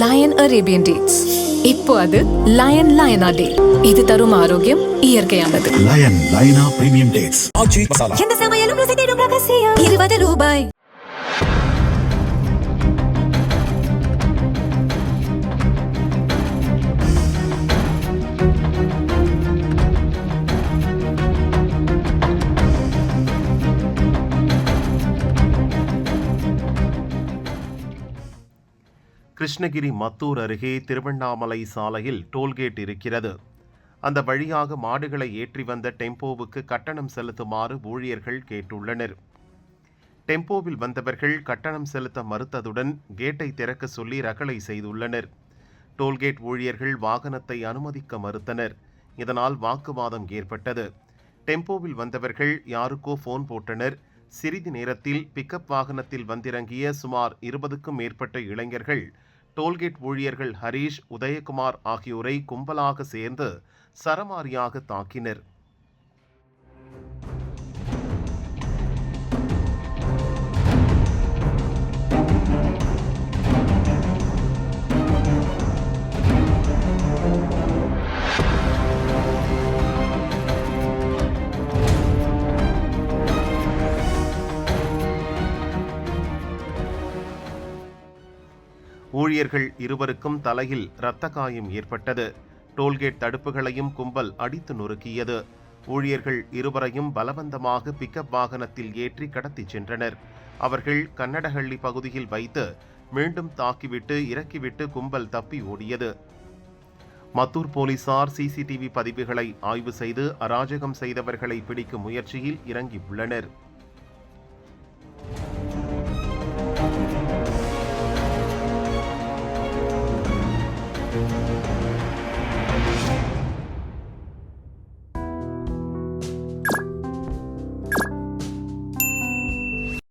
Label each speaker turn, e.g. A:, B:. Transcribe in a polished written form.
A: Line Arabian dates. இப்போ அது line லயனா டே. இது தரும் ஆரோக்கியம் இயற்கையானது.
B: லயன் லயனா பிரீமியம் டேட்ஸ்.
A: எந்த சமையலும் ருசி தேடும் ரகசியம். ₹20.
C: கிருஷ்ணகிரி மத்தூர் அருகே திருவண்ணாமலை சாலையில் டோல்கேட் இருக்கிறது. அந்த வழியாக மாடுகளை ஏற்றி வந்த டெம்போவுக்கு கட்டணம் செலுத்துமாறு ஊழியர்கள் கேட்டுள்ளனர். டெம்போவில் வந்தவர்கள் கட்டணம் செலுத்த மறுத்ததுடன் கேட்டை திறக்க சொல்லி ரகளை செய்துள்ளனர். டோல்கேட் ஊழியர்கள் வாகனத்தை அனுமதிக்க மறுத்தனர். இதனால் வாக்குவாதம் ஏற்பட்டது. டெம்போவில் வந்தவர்கள் யாருக்கோ போன் போட்டனர். சிறிது நேரத்தில் பிக்கப் வாகனத்தில் வந்திறங்கிய சுமார் 20க்கும் மேற்பட்ட இளைஞர்கள் டோல்கேட் ஊழியர்கள் ஹரீஷ், உதயகுமார் ஆகியோரை கும்பலாக சேர்ந்து சரமாரியாக தாக்கினர். ஊழியர்கள் இருவருக்கும் தலையில் இரத்த காயம் ஏற்பட்டது. டோல்கேட் தடுப்புகளையும் கும்பல் அடித்து நொறுக்கியது. ஊழியர்கள் இருவரையும் பலவந்தமாக பிக்கப் வாகனத்தில் ஏற்றி கடத்தி சென்றனர். அவர்கள் கன்னடஹள்ளி பகுதியில் வைத்து மீண்டும் தாக்கிவிட்டு இறக்கிவிட்டு கும்பல் தப்பி ஓடியது. மத்தூர் போலீசார் சிசிடிவி பதிவுகளை ஆய்வு செய்து அராஜகம் செய்தவர்களை பிடிக்கும் முயற்சியில் இறங்கியுள்ளனர்.